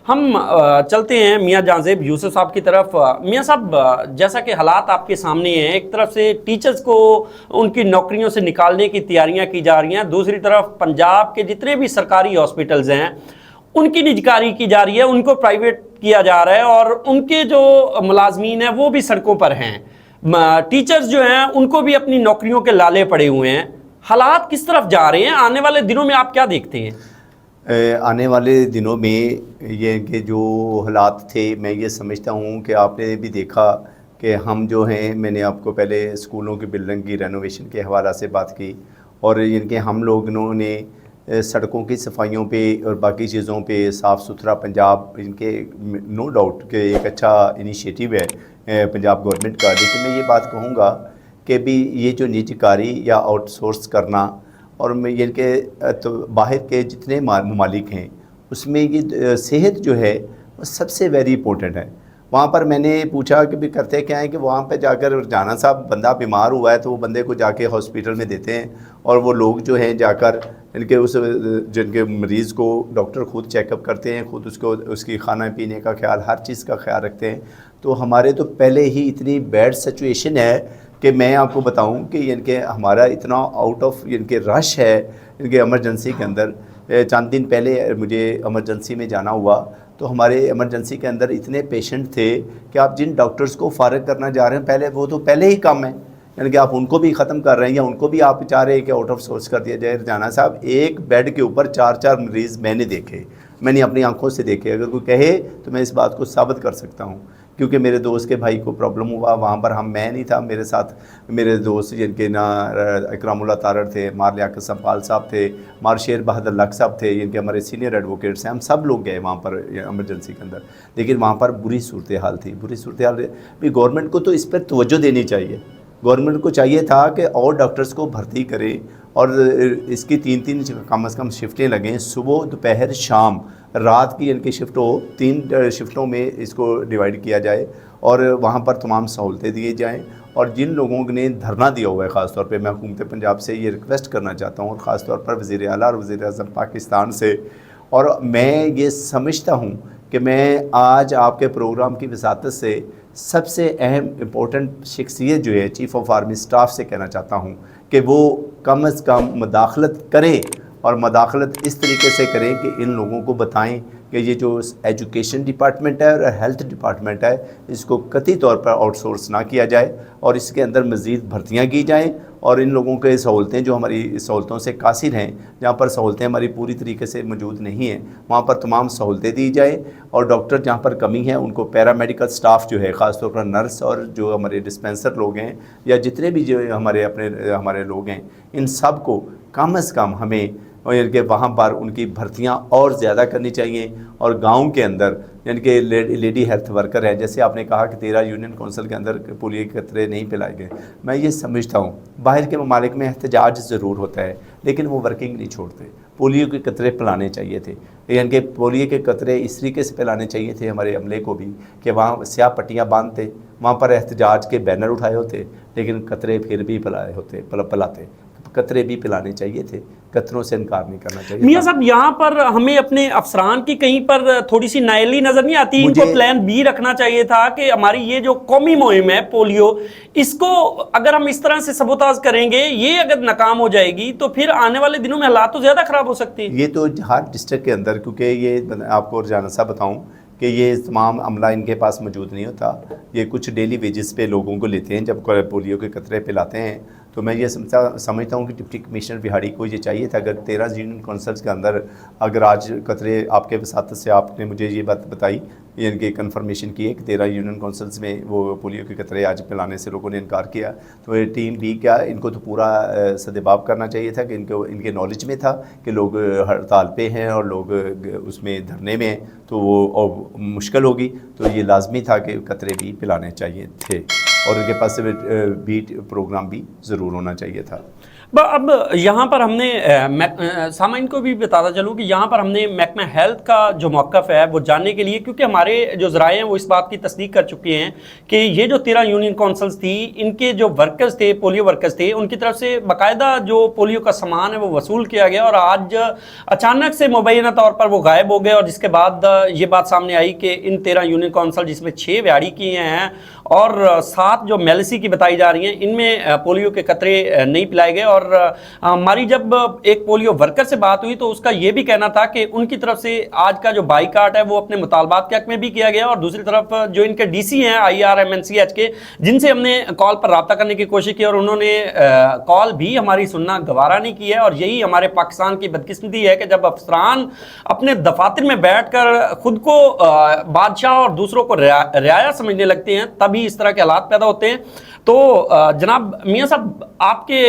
ہم چلتے ہیں میاں جان زیب یوسف صاحب کی طرف۔ میاں صاحب، جیسا کہ حالات آپ کے سامنے ہیں، ایک طرف سے ٹیچرز کو ان کی نوکریوں سے نکالنے کی تیاریاں کی جا رہی ہیں، دوسری طرف پنجاب کے جتنے بھی سرکاری ہاسپٹلز ہیں ان کی نجکاری کی جا رہی ہے، ان کو پرائیویٹ کیا جا رہا ہے، اور ان کے جو ملازمین ہیں وہ بھی سڑکوں پر ہیں۔ ٹیچرز جو ہیں ان کو بھی اپنی نوکریوں کے لالے پڑے ہوئے ہیں۔ حالات کس طرف جا رہے ہیں؟ آنے والے دنوں میں آپ کیا دیکھتے ہیں؟ آنے والے دنوں میں یہ کہ جو حالات تھے، میں یہ سمجھتا ہوں کہ آپ نے بھی دیکھا کہ ہم جو ہیں، میں نے آپ کو پہلے اسکولوں کی بلڈنگ کی رینوویشن کے حوالہ سے بات کی، اور ان کے ہم لوگوں نے سڑکوں کی صفائیوں پہ اور باقی چیزوں پہ صاف ستھرا پنجاب، ان کے نو ڈاؤٹ کہ ایک اچھا انیشیٹو ہے پنجاب گورنمنٹ کا۔ لیکن میں یہ بات کہوں گا کہ بھی یہ جو نجی کاری یا آؤٹ سورس کرنا، اور میں یہ کہ باہر کے جتنے ممالک ہیں اس میں یہ صحت جو ہے وہ سب سے ویری امپورٹنٹ ہے۔ وہاں پر میں نے پوچھا کہ بھی کرتے کیا ہیں کہ وہاں پہ جا کر جانا صاحب بندہ بیمار ہوا ہے تو وہ بندے کو جا کے ہاسپیٹل میں دیتے ہیں، اور وہ لوگ جو ہیں جا کر ان کے جن کے مریض کو ڈاکٹر خود چیک اپ کرتے ہیں، خود اس کی کھانا پینے کا خیال، ہر چیز کا خیال رکھتے ہیں۔ تو ہمارے تو پہلے ہی اتنی بیڈ سچویشن ہے کہ میں آپ کو بتاؤں کہ ان کے ہمارا اتنا آؤٹ آف ان کے رش ہے ان کے ایمرجنسی کے اندر۔ چند دن پہلے مجھے ایمرجنسی میں جانا ہوا تو ہمارے ایمرجنسی کے اندر اتنے پیشنٹ تھے کہ آپ جن ڈاکٹرز کو فارغ کرنا جا رہے ہیں پہلے، وہ تو پہلے ہی کم ہیں، یعنی کہ آپ ان کو بھی ختم کر رہے ہیں یا ان کو بھی آپ چاہ رہے ہیں کہ آؤٹ آف سورس کر دیا جائے۔ جانا صاحب ایک بیڈ کے اوپر 4 مریض میں نے دیکھے، میں نے اپنی آنکھوں سے دیکھے۔ اگر کوئی کہے تو میں اس بات کو ثابت کر سکتا ہوں، کیونکہ میرے دوست کے بھائی کو پرابلم ہوا وہاں پر، میں نہیں تھا، میرے ساتھ میرے دوست جن کے نا اکرام اللہ تارڑ تھے، مار لیاقت سمپال صاحب تھے، مار شیر بہادر لک صاحب تھے، جن کے ہمارے سینئر ایڈوکیٹس ہیں، ہم سب لوگ گئے وہاں پر ایمرجنسی کے اندر۔ لیکن وہاں پر بری صورتحال تھی، بری صورتحال بھی۔ گورنمنٹ کو تو اس پر توجہ دینی چاہیے، گورنمنٹ کو چاہیے تھا کہ اور ڈاکٹرز کو بھرتی کرے، اور اس کی 3 کم از کم شفٹیں لگیں، صبح دوپہر شام، رات کی ان کی شفٹ ہو، 3 شفٹوں میں اس کو ڈیوائیڈ کیا جائے، اور وہاں پر تمام سہولتیں دیے جائیں۔ اور جن لوگوں نے دھرنا دیا ہوا ہے، خاص طور پہ میں حکومت پنجاب سے یہ ریکویسٹ کرنا چاہتا ہوں، اور خاص طور پر وزیر اعلیٰ اور وزیر اعظم پاکستان سے، اور میں یہ سمجھتا ہوں کہ میں آج آپ کے پروگرام کی وساطت سے سب سے اہم امپورٹنٹ شخصیت جو ہے چیف آف آرمی اسٹاف سے کہنا چاہتا ہوں کہ وہ کم از کم مداخلت کریں، اور مداخلت اس طریقے سے کریں کہ ان لوگوں کو بتائیں کہ یہ جو ایجوکیشن ڈپارٹمنٹ ہے اور ہیلتھ ڈپارٹمنٹ ہے، اس کو قطعی طور پر آؤٹ سورس نہ کیا جائے، اور اس کے اندر مزید بھرتیاں کی جائیں، اور ان لوگوں کے سہولتیں جو ہماری سہولتوں سے قاصر ہیں، جہاں پر سہولتیں ہماری پوری طریقے سے موجود نہیں ہیں، وہاں پر تمام سہولتیں دی جائیں، اور ڈاکٹر جہاں پر کمی ہے ان کو پیرامیڈیکل سٹاف جو ہے، خاص طور پر نرس اور جو ہمارے ڈسپینسر لوگ ہیں، یا جتنے بھی جو ہمارے لوگ ہیں، ان سب کو کم از کم ہمیں یعنی کہ وہاں پر ان کی بھرتیاں اور زیادہ کرنی چاہیے۔ اور گاؤں کے اندر یعنی کہ لیڈی ہیلتھ ورکر ہے، جیسے آپ نے کہا کہ 13 یونین کونسل کے اندر پولیو کے قطرے نہیں پلائے گئے، میں یہ سمجھتا ہوں باہر کے ممالک میں احتجاج ضرور ہوتا ہے لیکن وہ ورکنگ نہیں چھوڑتے۔ پولیو کے قطرے پلانے چاہیے تھے، یعنی کہ پولیو کے قطرے اس طریقے سے پلانے چاہیے تھے ہمارے عملے کو بھی کہ وہاں سیاہ پٹیاں باندھتے، وہاں پر احتجاج کے بینر اٹھائے ہوتے، لیکن قطرے پھر بھی پلاتے، قطرے بھی پلانے چاہیے تھے، قطروں سے انکار نہیں کرنا چاہیے۔ میاں صاحب، یہاں پر ہمیں اپنے افسران کی کہیں پر تھوڑی سی نائلی نظر نہیں آتی؟ ان کو پلان بی رکھنا چاہیے تھا کہ ہماری یہ جو قومی مہم ہے پولیو، اس کو اگر ہم اس طرح سے سبوتاژ کریں گے، یہ اگر ناکام ہو جائے گی تو پھر آنے والے دنوں میں حالات تو زیادہ خراب ہو سکتے ہیں۔ یہ تو ہر ڈسٹرکٹ کے اندر، کیونکہ یہ آپ کو رجحان صاحب بتاؤں کہ یہ تمام عملہ ان کے پاس موجود نہیں ہوتا، یہ کچھ ڈیلی ویجز پہ لوگوں کو لیتے ہیں جب پولیو کے قطرے پلاتے ہیں۔ تو میں یہ سمجھتا ہوں کہ ڈپٹی کمشنر بہاڑی کو یہ چاہیے تھا، اگر 13 یونین کونسلز کے اندر اگر آج قطرے آپ کے وساطت سے آپ نے مجھے یہ بات بتائی، یعنی کہ کنفرمیشن کی ہے کہ 13 یونین کونسلز میں وہ پولیو کے قطرے آج پلانے سے لوگوں نے انکار کیا، تو یہ ٹیم بی کیا ان کو تو پورا سدباب کرنا چاہیے تھا کہ ان کے نالج میں تھا کہ لوگ ہڑتال پہ ہیں اور لوگ اس میں دھرنے میں ہیں تو وہ مشکل ہوگی، تو یہ لازمی تھا کہ قطرے بھی پلانے چاہیے تھے، اور ان کے پاس بیٹ پروگرام بھی ضرور ہونا چاہیے تھا۔ اب یہاں پر ہم نے سامعین کو بھی بتاتا چلوں کہ یہاں پر ہم نے محکمہ ہیلتھ کا جو موقف ہے وہ جاننے کے لیے، کیونکہ ہمارے جو ذرائع ہیں وہ اس بات کی تصدیق کر چکے ہیں کہ یہ جو 13 یونین کونسلز تھی، ان کے جو ورکرز تھے، پولیو ورکرز تھے، ان کی طرف سے باقاعدہ جو پولیو کا سامان ہے وہ وصول کیا گیا، اور آج اچانک سے مبینہ طور پر وہ غائب ہو گئے، اور جس کے بعد یہ بات سامنے آئی کہ ان 13 یونین کونسل جس میں 6 ویاڑی کی ہیں اور 7 جو میلسی کی بتائی جا رہی ہیں، ان میں پولیو کے قطرے نہیں پلائے گئے۔ اور ہماری جب ایک پولیو ورکر سے بات ہوئی تو اس کا یہ بھی کہنا تھا کہ ان کی طرف سے آج کا جو بائیکاٹ ہے وہ اپنے مطالبات کے حق میں بھی کیا گیا، اور دوسری طرف جو ان کے ڈی سی ہیں IRMNCH کے، جن سے ہم نے کال پر رابطہ کرنے کی کوشش کی اور انہوں نے کال بھی ہماری سننا گوارا نہیں کی ہے، اور یہی ہمارے پاکستان کی بدقسمتی ہے کہ جب افسران اپنے دفاتر میں بیٹھ کر خود کو بادشاہ اور دوسروں کو رعایا سمجھنے لگتے ہیں تبھی اس طرح کے حالات پیدا ہوتے ہیں۔ تو جناب میاں صاحب، آپ کے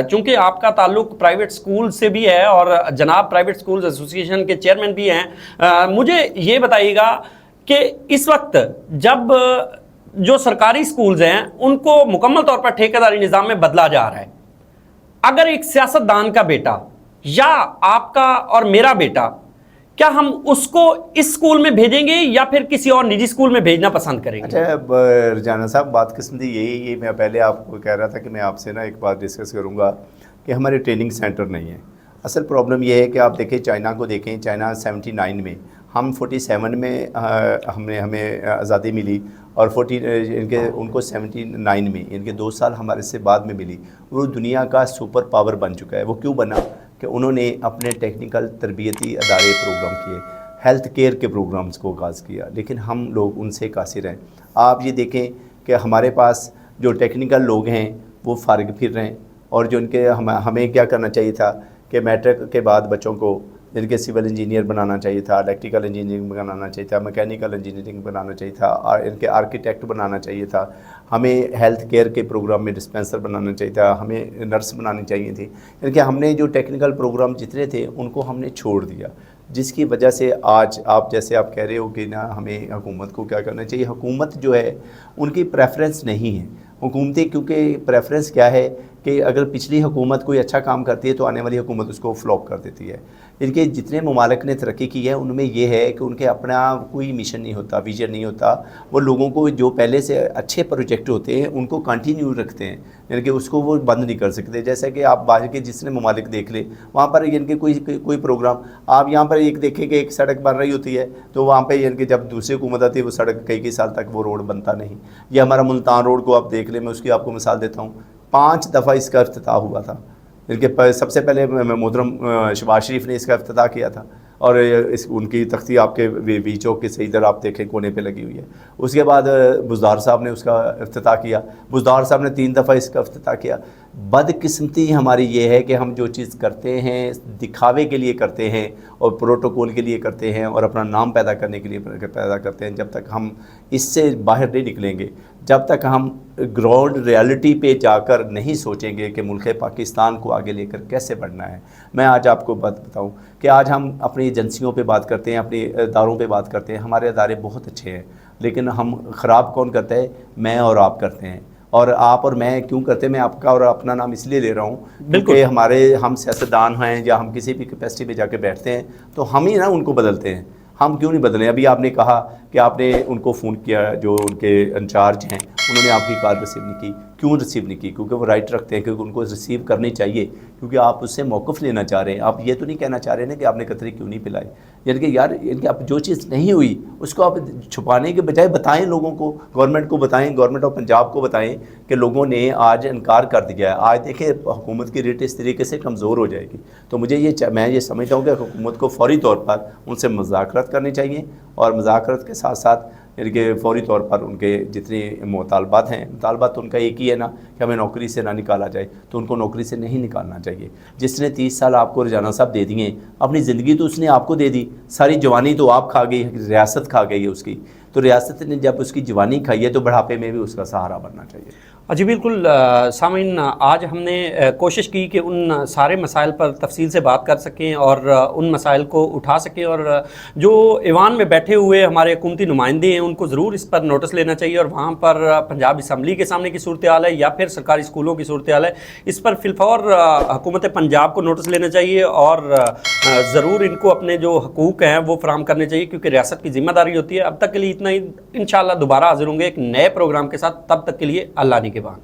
چونکہ آپ کا تعلق پرائیویٹ سکول سے بھی ہے اور جناب پرائیویٹ سکولز ایسوسی ایشن کے چیئرمین بھی ہیں، مجھے یہ بتائیے گا کہ اس وقت جب جو سرکاری سکولز ہیں ان کو مکمل طور پر ٹھیکیداری نظام میں بدلا جا رہا ہے، اگر ایک سیاستدان کا بیٹا یا آپ کا اور میرا بیٹا، کیا ہم اس کو اس سکول میں بھیجیں گے یا پھر کسی اور نجی سکول میں بھیجنا پسند کریں گے؟ اچھا رجانہ صاحب، بات قسمتی یہی ہے، میں پہلے آپ کو کہہ رہا تھا کہ میں آپ سے نا ایک بات ڈسکس کروں گا کہ ہمارے ٹریننگ سینٹر نہیں ہیں۔ اصل پرابلم یہ ہے کہ آپ دیکھیں چائنا کو دیکھیں، چائنا 79 میں، ہم 47 میں ہمیں آزادی ملی، اور ان کو 79 میں، ان کے 2 سال ہمارے سے بعد میں ملی۔ وہ دنیا کا سپر پاور بن چکا ہے۔ وہ کیوں بنا؟ کہ انہوں نے اپنے ٹیکنیکل تربیتی ادارے پروگرام کیے، ہیلتھ کیئر کے پروگرامز کو آغاز کیا، لیکن ہم لوگ ان سے قاصر ہیں۔ آپ یہ دیکھیں کہ ہمارے پاس جو ٹیکنیکل لوگ ہیں وہ فارغ پھر رہے ہیں، اور جو ان کے ہمیں کیا کرنا چاہیے تھا کہ میٹرک کے بعد بچوں کو ان کے سول انجینئر بنانا چاہیے تھا، الیکٹریکل انجینئرنگ بنانا چاہیے تھا، میکینیکل انجینئرنگ بنانا چاہیے تھا، اور ان کے آرکیٹیکٹ بنانا چاہیے تھا، ہمیں ہیلتھ کیئر کے پروگرام میں ڈسپینسر بنانا چاہیے تھا، ہمیں نرس بنانی چاہیے تھی۔ یعنی کہ ہم نے جو ٹیکنیکل پروگرام جتنے تھے ان کو ہم نے چھوڑ دیا، جس کی وجہ سے آج آپ جیسے آپ کہہ رہے ہو کہ نا ہمیں حکومت کو کیا کرنا چاہیے۔ حکومت جو ہے ان کی پریفرنس نہیں ہے حکومتیں، کیونکہ پریفرنس کیا ہے کہ اگر پچھلی حکومت کوئی اچھا کام کرتی ہے تو آنے والی حکومت اس کو فلاپ کر دیتی ہے۔ ان کے جتنے ممالک نے ترقی کی ہے ان میں یہ ہے کہ ان کے اپنا کوئی مشن نہیں ہوتا، ویژن نہیں ہوتا، وہ لوگوں کو جو پہلے سے اچھے پروجیکٹ ہوتے ہیں ان کو کنٹینیو رکھتے ہیں، یعنی کہ اس کو وہ بند نہیں کر سکتے۔ جیسا کہ آپ باہر کے جتنے ممالک دیکھ لیں، وہاں پر یعنی کہ کوئی پروگرام، آپ یہاں پر ایک دیکھیں کہ ایک سڑک بن رہی ہوتی ہے تو وہاں پہ یعنی کہ جب دوسری حکومت آتی ہے وہ سڑک کئی سال تک وہ روڈ بنتا نہیں۔ یہ ہمارا ملتان روڈ کو آپ دیکھ لیں، میں اس کی آپ کو مثال دیتا ہوں، 5 دفعہ اس کا افتتاح ہوا تھا، بلکہ سب سے پہلے محترم شہباز شریف نے اس کا افتتاح کیا تھا، اور ان کی تختی آپ کے وی چوک کے صحیح طرح آپ دیکھیں کونے پہ لگی ہوئی ہے۔ اس کے بعد بزدار صاحب نے اس کا افتتاح کیا، بزدار صاحب نے 3 دفعہ اس کا افتتاح کیا۔ بدقسمتی ہماری یہ ہے کہ ہم جو چیز کرتے ہیں دکھاوے کے لیے کرتے ہیں اور پروٹوکول کے لیے کرتے ہیں اور اپنا نام پیدا کرنے کے لیے پیدا کرتے ہیں۔ جب تک ہم اس سے باہر نہیں نکلیں گے، جب تک ہم گراؤنڈ ریالٹی پہ جا کر نہیں سوچیں گے کہ ملک پاکستان کو آگے لے کر کیسے بڑھنا ہے۔ میں آج آپ کو بات بتاؤں کہ آج ہم اپنی ایجنسیوں پہ بات کرتے ہیں، اپنے اداروں پہ بات کرتے ہیں، ہمارے ادارے بہت اچھے ہیں، لیکن ہم خراب کون کرتا ہے؟ میں اور آپ کرتے ہیں۔ اور آپ اور میں کیوں کرتے ہیں؟ میں آپ کا اور اپنا نام اس لیے لے رہا ہوں کیونکہ ہم سیاستدان ہیں یا ہم کسی بھی کیپیسٹی پہ جا کے بیٹھتے ہیں تو ہم ہی نا ان کو بدلتے ہیں۔ ہم کیوں نہیں بدلیں؟ ابھی آپ نے کہا کہ آپ نے ان کو فون کیا، جو ان کے انچارج ہیں انہوں نے آپ کی کال ریسیو نہیں کی۔ کیوں ریسیو نہیں کی؟ کیونکہ وہ رائٹ رکھتے ہیں کہ ان کو ریسیو کرنی چاہیے، کیونکہ آپ اس سے موقف لینا چاہ رہے ہیں۔ آپ یہ تو نہیں کہنا چاہ رہے ہیں کہ آپ نے قطرے کیوں نہیں پلائی، یعنی کہ یار اب جو چیز نہیں ہوئی اس کو آپ چھپانے کے بجائے بتائیں لوگوں کو، گورنمنٹ کو بتائیں، گورنمنٹ آف پنجاب کو بتائیں کہ لوگوں نے آج انکار کر دیا ہے۔ آج دیکھیں حکومت کی ریٹ اس طریقے سے کمزور ہو جائے گی، تو میں یہ سمجھتا ہوں کہ حکومت کو فوری طور پر ان سے مذاکرات کرنی چاہیے، اور مذاکرات کے ساتھ ساتھ یعنی کہ فوری طور پر ان کے جتنے مطالبات ہیں، مطالبات تو ان کا ایک ہی ہے نا کہ ہمیں نوکری سے نہ نکالا جائے، تو ان کو نوکری سے نہیں نکالنا چاہیے۔ جس نے 30 سال آپ کو رجانہ صاحب دے دیے، اپنی زندگی تو اس نے آپ کو دے دی، ساری جوانی تو آپ کھا گئی، ریاست کھا گئی ہے اس کی، تو ریاست نے جب اس کی جوانی کھائی ہے تو بڑھاپے میں بھی اس کا سہارا بننا چاہیے۔ جی بالکل سامعین، آج ہم نے کوشش کی کہ ان سارے مسائل پر تفصیل سے بات کر سکیں اور ان مسائل کو اٹھا سکیں، اور جو ایوان میں بیٹھے ہوئے ہمارے حکومتی نمائندے ہیں ان کو ضرور اس پر نوٹس لینا چاہیے، اور وہاں پر پنجاب اسمبلی کے سامنے کی صورتحال ہے یا پھر سرکاری اسکولوں کی صورتحال ہے، اس پر فی الفور حکومت پنجاب کو نوٹس لینا چاہیے، اور ضرور ان کو اپنے جو حقوق ہیں وہ فراہم کرنے چاہیے، کیونکہ ریاست کی ذمہ داری ہوتی ہے۔ اب تک کے لیے اتنا ہی، انشاءاللہ دوبارہ حاضر ہوں گے ایک نئے پروگرام کے ساتھ، تب تک کے لیے اللہ نگہبان۔